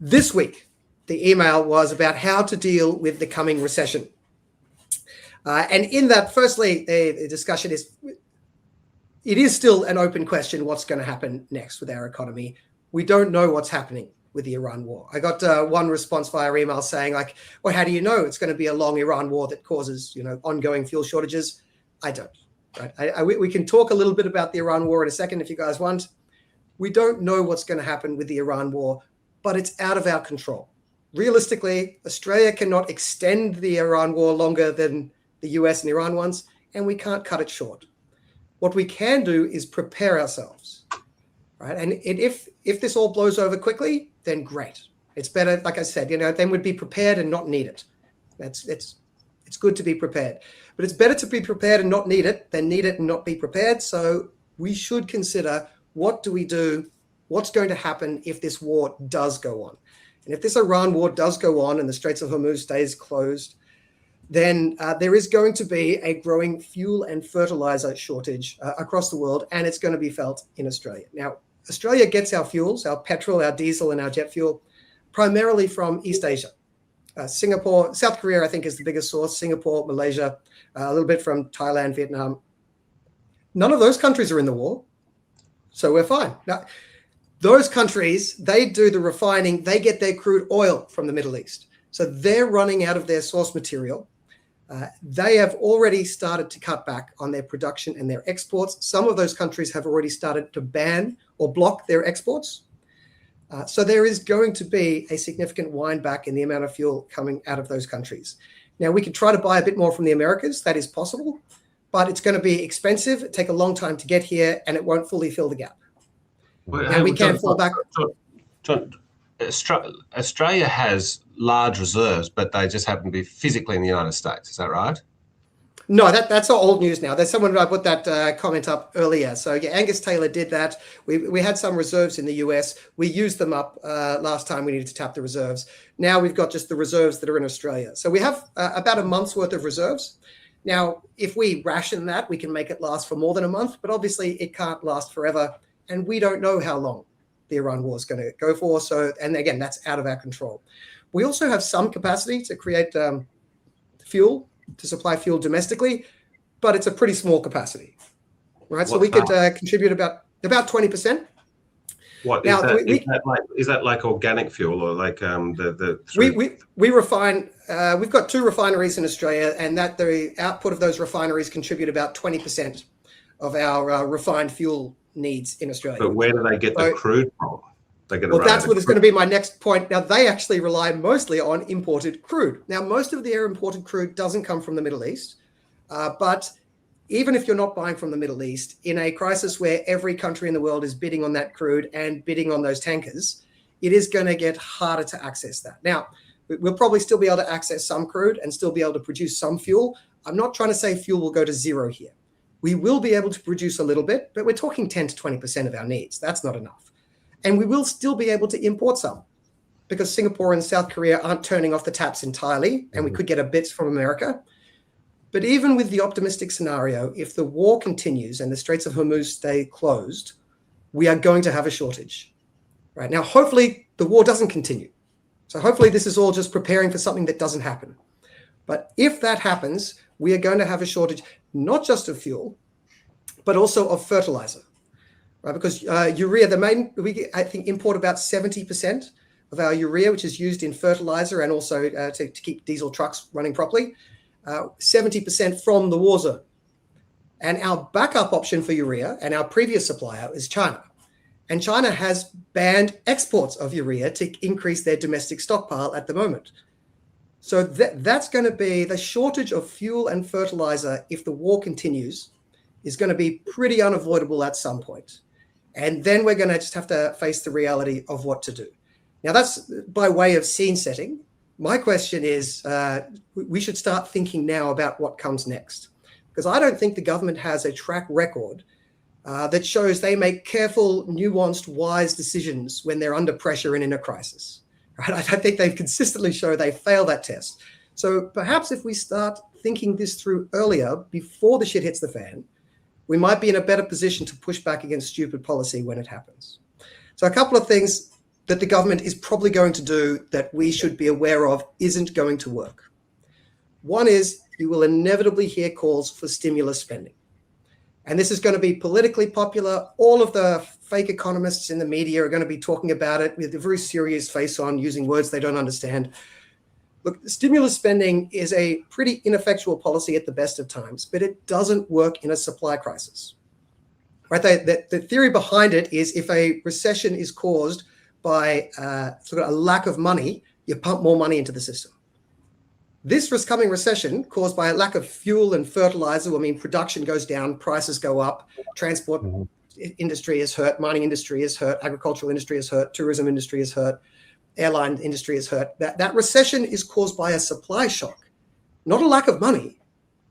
This week, the email was about how to deal with the coming recession. And in that, firstly, the discussion is, it is still an open question what's going to happen next with our economy. We don't know what's happening with the Iran war. I got one response via email saying, like, well, how do you know it's going to be a long Iran war that causes, ongoing fuel shortages? I don't. Right? We can talk a little bit about the Iran war in a second if you guys want. We don't know what's going to happen with the Iran war, but it's out of our control. Realistically, Australia cannot extend the Iran war longer than the US and Iran ones, and we can't cut it short. What we can do is prepare ourselves, right? And if this all blows over quickly, then great. It's better, like I said, then we'd be prepared and not need it. It's good to be prepared, but it's better to be prepared and not need it than need it and not be prepared. So we should consider, what do we do? What's going to happen if this war does go on? And if this Iran war does go on and the Straits of Hormuz stays closed, then there is going to be a growing fuel and fertiliser shortage across the world, and it's going to be felt in Australia. Now, Australia gets our fuels, our petrol, our diesel, and our jet fuel primarily from East Asia. Singapore, South Korea, I think, is the biggest source. Singapore, Malaysia, a little bit from Thailand, Vietnam. None of those countries are in the war, so we're fine. Now, those countries, they do the refining, they get their crude oil from the Middle East. So they're running out of their source material. They have already started to cut back on their production and their exports. Some of those countries have already started to ban or block their exports. So there is going to be a significant wind back in the amount of fuel coming out of those countries. Now, we could try to buy a bit more from the Americas. That is possible, but it's going to be expensive, take a long time to get here, and it won't fully fill the gap. And we can fall back. John, Australia has large reserves, but they just happen to be physically in the United States. Is that right? No, that's all old news now. There's someone I put that comment up earlier. So yeah, Angus Taylor did that. We had some reserves in the US. We used them up last time we needed to tap the reserves. Now we've got just the reserves that are in Australia. So we have about a month's worth of reserves. Now, if we ration that, we can make it last for more than a month, but obviously it can't last forever. And we don't know how long the Iran war is going to go for. So, and again, that's out of our control. We also have some capacity to create fuel, to supply fuel domestically, but it's a pretty small capacity, right? So we could contribute about 20%. What now, is that like organic fuel or like we refine? We've got 2 refineries in Australia, and that the output of those refineries contribute about 20% of our refined fuel needs in Australia. But where do they get the crude from? Well, that's what is going to be my next point. Now, they actually rely mostly on imported crude. Now, most of their imported crude doesn't come from the Middle East. But even if you're not buying from the Middle East, in a crisis where every country in the world is bidding on that crude and bidding on those tankers, it is going to get harder to access that. Now, we'll probably still be able to access some crude and still be able to produce some fuel. I'm not trying to say fuel will go to zero here. We will be able to produce a little bit, but we're talking 10 to 20% of our needs. That's not enough. And we will still be able to import some because Singapore and South Korea aren't turning off the taps entirely, and we could get a bit from America. But even with the optimistic scenario, if the war continues and the Straits of Hormuz stay closed, we are going to have a shortage. Right now, hopefully the war doesn't continue. So hopefully this is all just preparing for something that doesn't happen. But if that happens, we are going to have a shortage, not just of fuel, but also of fertilizer. Right, because urea, I think import about 70% of our urea, which is used in fertilizer and also to keep diesel trucks running properly, 70% from the war zone. And our backup option for urea and our previous supplier is China. And China has banned exports of urea to increase their domestic stockpile at the moment. So that's going to be the shortage of fuel and fertilizer, if the war continues, is going to be pretty unavoidable at some point. And then we're going to just have to face the reality of what to do. Now, that's by way of scene setting. My question is, we should start thinking now about what comes next. Because I don't think the government has a track record that shows they make careful, nuanced, wise decisions when they're under pressure and in a crisis. Right? I think they've consistently shown they fail that test. So perhaps if we start thinking this through earlier, before the shit hits the fan, we might be in a better position to push back against stupid policy when it happens. So a couple of things that the government is probably going to do that we should be aware of isn't going to work. One is you will inevitably hear calls for stimulus spending. And this is going to be politically popular. All of the fake economists in the media are going to be talking about it with a very serious face on, using words they don't understand. Look, stimulus spending is a pretty ineffectual policy at the best of times, but it doesn't work in a supply crisis. Right? The theory behind it is if a recession is caused by sort of a lack of money, you pump more money into the system. This coming recession, caused by a lack of fuel and fertiliser, I mean, production goes down, prices go up, transport industry is hurt, mining industry is hurt, agricultural industry is hurt, tourism industry is hurt, airline industry is hurt. That recession is caused by a supply shock, not a lack of money,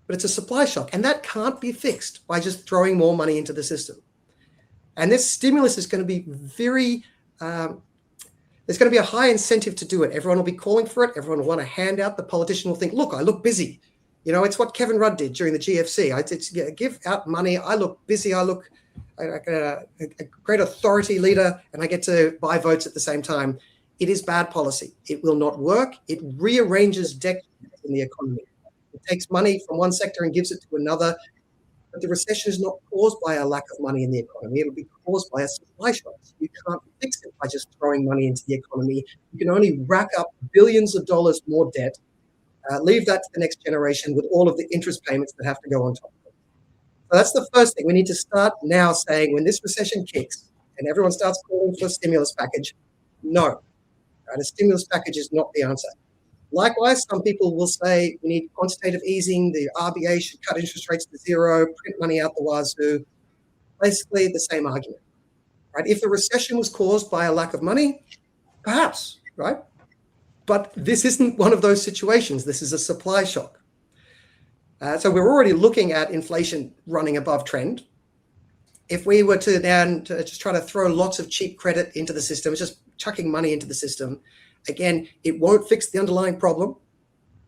but it's a supply shock. And that can't be fixed by just throwing more money into the system. And this stimulus is going to be very... there's going to be a high incentive to do it. Everyone will be calling for it. Everyone will want a handout. The politician will think, look, I look busy. You know, it's what Kevin Rudd did during the GFC. I give out money. I look busy. I look a great authority leader, and I get to buy votes at the same time. It is bad policy. It will not work. It rearranges decks in the economy. It takes money from one sector and gives it to another. But the recession is not caused by a lack of money in the economy. It'll be caused by a supply shock. You can't fix it by just throwing money into the economy. You can only rack up billions of dollars more debt, leave that to the next generation with all of the interest payments that have to go on top of it. So that's the first thing. We need to start now saying when this recession kicks and everyone starts calling for a stimulus package, no. Right? A stimulus package is not the answer. Likewise, some people will say we need quantitative easing, the RBA should cut interest rates to zero, print money out the wazoo. Basically the same argument. Right? If the recession was caused by a lack of money, perhaps, right? But this isn't one of those situations. This is a supply shock. So we're already looking at inflation running above trend. If we were to then just try to throw lots of cheap credit into the system, just chucking money into the system, again, it won't fix the underlying problem.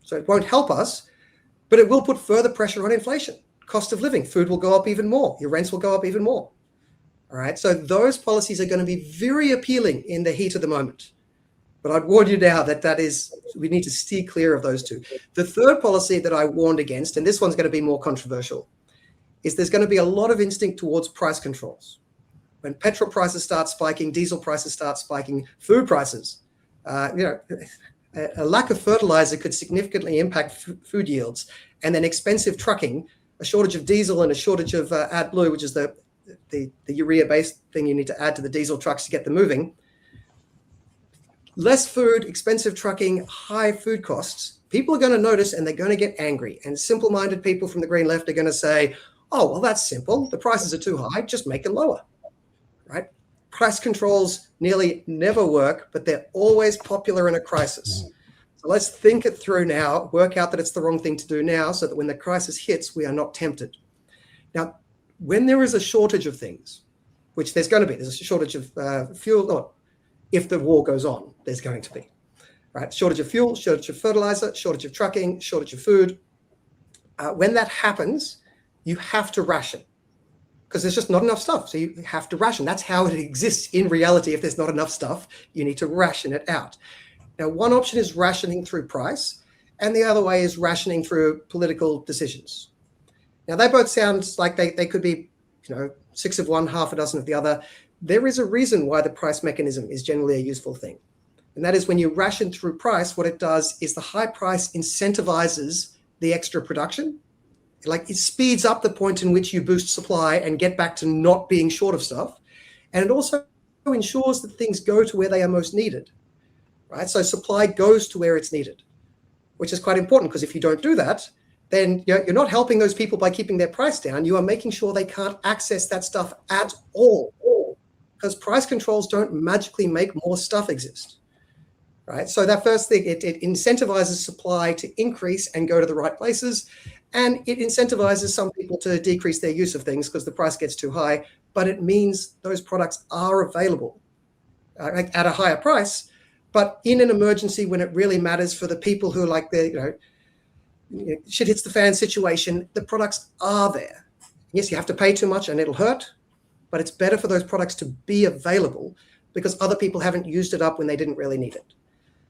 So it won't help us, but it will put further pressure on inflation. Cost of living, food will go up even more. Your rents will go up even more. All right. So those policies are going to be very appealing in the heat of the moment. But I'd warn you now we need to steer clear of those two. The third policy that I warned against, and this one's going to be more controversial, is there's going to be a lot of instinct towards price controls. When petrol prices start spiking, diesel prices start spiking, food prices, a lack of fertilizer could significantly impact food yields. And then expensive trucking, a shortage of diesel and a shortage of AdBlue, which is the urea-based thing you need to add to the diesel trucks to get them moving. Less food, expensive trucking, high food costs. People are going to notice and they're going to get angry. And simple-minded people from the Green Left are going to say, oh, well, that's simple. The prices are too high. Just make them lower, right? Price controls nearly never work, but they're always popular in a crisis. So let's think it through now, work out that it's the wrong thing to do now so that when the crisis hits, we are not tempted. Now, when there is a shortage of things, which there's going to be, there's a shortage of fuel, or if the war goes on, there's going to be, right? Shortage of fuel, shortage of fertilizer, shortage of trucking, shortage of food. When that happens, you have to ration because there's just not enough stuff. So you have to ration. That's how it exists in reality. If there's not enough stuff, you need to ration it out. Now, one option is rationing through price, and the other way is rationing through political decisions. Now, they both sound like they could be, 6 of one, half a dozen of the other. There is a reason why the price mechanism is generally a useful thing. And that is when you ration through price, what it does is the high price incentivizes the extra production. Like it speeds up the point in which you boost supply and get back to not being short of stuff. And it also ensures that things go to where they are most needed, right? So supply goes to where it's needed, which is quite important because if you don't do that, then you're not helping those people by keeping their price down. You are making sure they can't access that stuff at all. Because price controls don't magically make more stuff exist, right? So that first thing, it incentivizes supply to increase and go to the right places. And it incentivizes some people to decrease their use of things because the price gets too high. But it means those products are available at a higher price. But in an emergency, when it really matters for the people who are like shit hits the fan situation, the products are there. Yes, you have to pay too much and it'll hurt. But it's better for those products to be available because other people haven't used it up when they didn't really need it.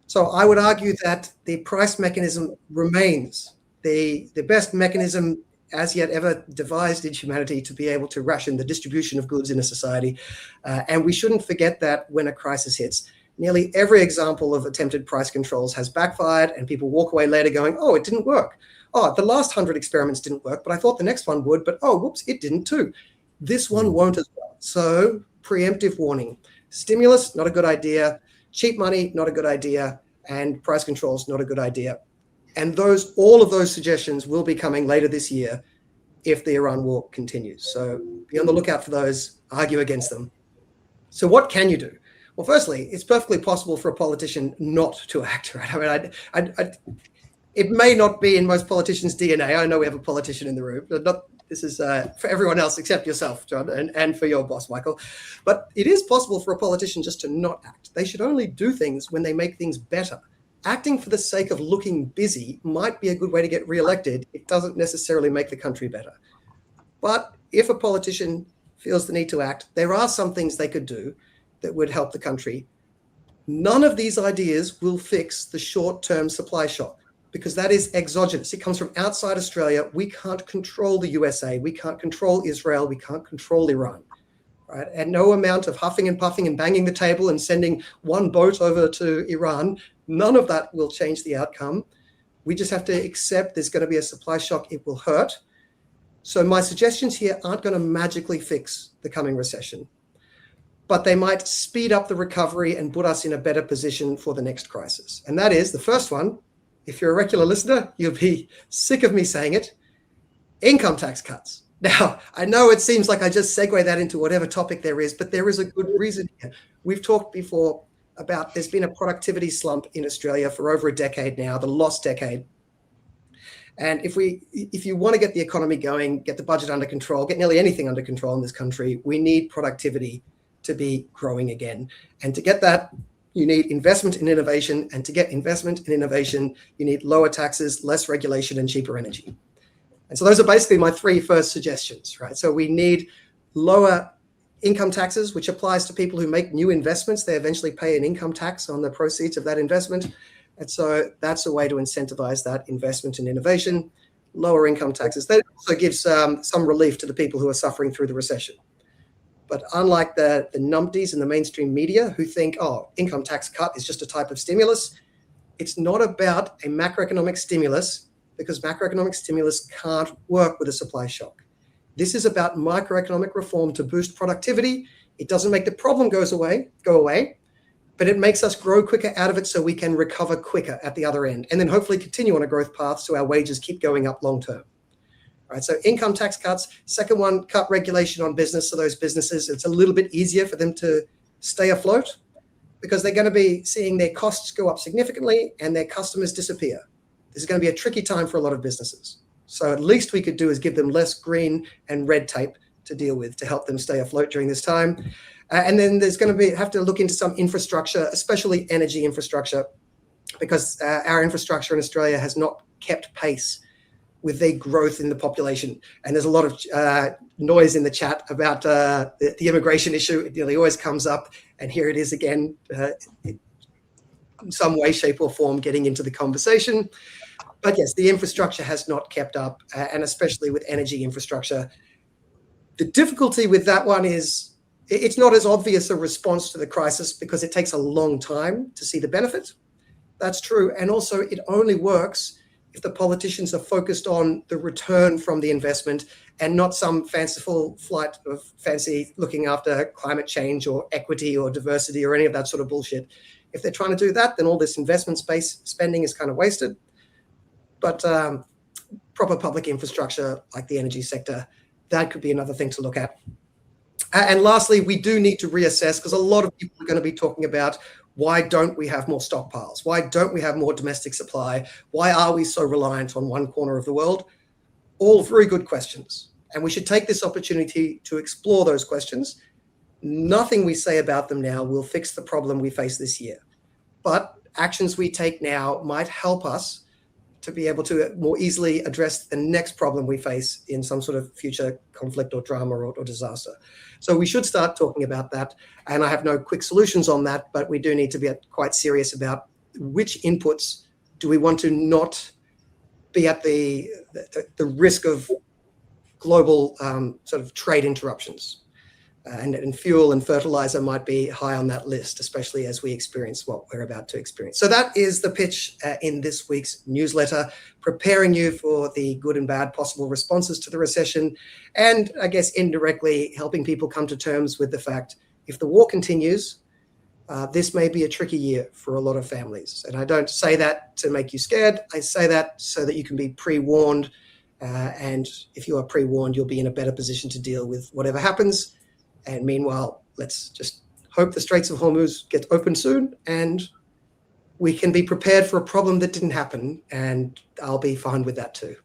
So I would argue that the price mechanism remains the best mechanism as yet ever devised in humanity to be able to ration the distribution of goods in a society. And we shouldn't forget that when a crisis hits. Nearly every example of attempted price controls has backfired, and people walk away later going, oh, it didn't work. Oh, the last 100 experiments didn't work, but I thought the next one would, but oh, whoops, it didn't too. This one won't as well. So preemptive warning. Stimulus, not a good idea. Cheap money, not a good idea. And price controls, not a good idea. And all of those suggestions will be coming later this year if the Iran war continues. So be on the lookout for those, argue against them. So what can you do? Well, firstly, it's perfectly possible for a politician not to act, right? I mean, it may not be in most politicians' DNA. I know we have a politician in the room, but this is for everyone else except yourself, John, and for your boss, Michael. But it is possible for a politician just to not act. They should only do things when they make things better. Acting for the sake of looking busy might be a good way to get re-elected. It doesn't necessarily make the country better. But if a politician feels the need to act, there are some things they could do that would help the country. None of these ideas will fix the short-term supply shock, because that is exogenous. It comes from outside Australia. We can't control the USA. We can't control Israel. We can't control Iran. Right? And no amount of huffing and puffing and banging the table and sending one boat over to Iran, none of that will change the outcome. We just have to accept there's going to be a supply shock. It will hurt. So my suggestions here aren't going to magically fix the coming recession, but they might speed up the recovery and put us in a better position for the next crisis. And that is the first one. If you're a regular listener, you'll be sick of me saying it. Income tax cuts. Now, I know it seems like I just segue that into whatever topic there is, but there is a good reason here. We've talked before about there's been a productivity slump in Australia for over a decade now, the lost decade. And if you want to get the economy going, get the budget under control, get nearly anything under control in this country, we need productivity to be growing again. And to get that, you need investment in innovation. And to get investment in innovation, you need lower taxes, less regulation, and cheaper energy. And so those are basically my three first suggestions, right? So we need lower income taxes, which applies to people who make new investments. They eventually pay an income tax on the proceeds of that investment. And so that's a way to incentivize that investment in innovation. Lower income taxes. That also gives some relief to the people who are suffering through the recession. But unlike the numpties in the mainstream media who think, oh, income tax cut is just a type of stimulus, it's not about a macroeconomic stimulus, because macroeconomic stimulus can't work with a supply shock. This is about microeconomic reform to boost productivity. It doesn't make the problem go away, but it makes us grow quicker out of it so we can recover quicker at the other end, and then hopefully continue on a growth path so our wages keep going up long term. All right, so income tax cuts. Second one, cut regulation on business. So those businesses, it's a little bit easier for them to stay afloat because they're going to be seeing their costs go up significantly and their customers disappear. This is going to be a tricky time for a lot of businesses. So at least we could do is give them less green and red tape to deal with to help them stay afloat during this time. And then there's going to have to look into some infrastructure, especially energy infrastructure, because our infrastructure in Australia has not kept pace with the growth in the population. And there's a lot of noise in the chat about the immigration issue. It nearly always comes up. And here it is again, in some way, shape or form, getting into the conversation. But yes, the infrastructure has not kept up, and especially with energy infrastructure. The difficulty with that one is it's not as obvious a response to the crisis because it takes a long time to see the benefit. That's true. And also it only works if the politicians are focused on the return from the investment and not some fanciful flight of fancy looking after climate change or equity or diversity or any of that sort of bullshit. If they're trying to do that, then all this investment space spending is kind of wasted. But proper public infrastructure like the energy sector, that could be another thing to look at. And lastly, we do need to reassess, because a lot of people are going to be talking about why don't we have more stockpiles? Why don't we have more domestic supply? Why are we so reliant on one corner of the world? All very good questions. And we should take this opportunity to explore those questions. Nothing we say about them now will fix the problem we face this year. But actions we take now might help us to be able to more easily address the next problem we face in some sort of future conflict or drama or disaster. So we should start talking about that. And I have no quick solutions on that, but we do need to be quite serious about which inputs do we want to not be at the risk of global sort of trade interruptions. And fuel and fertiliser might be high on that list, especially as we experience what we're about to experience. So that is the pitch in this week's newsletter, preparing you for the good and bad possible responses to the recession, and I guess indirectly helping people come to terms with the fact if the war continues, this may be a tricky year for a lot of families. And I don't say that to make you scared. I say that so that you can be pre-warned. And if you are pre-warned, you'll be in a better position to deal with whatever happens. And meanwhile, let's just hope the Straits of Hormuz get open soon and we can be prepared for a problem that didn't happen. And I'll be fine with that too.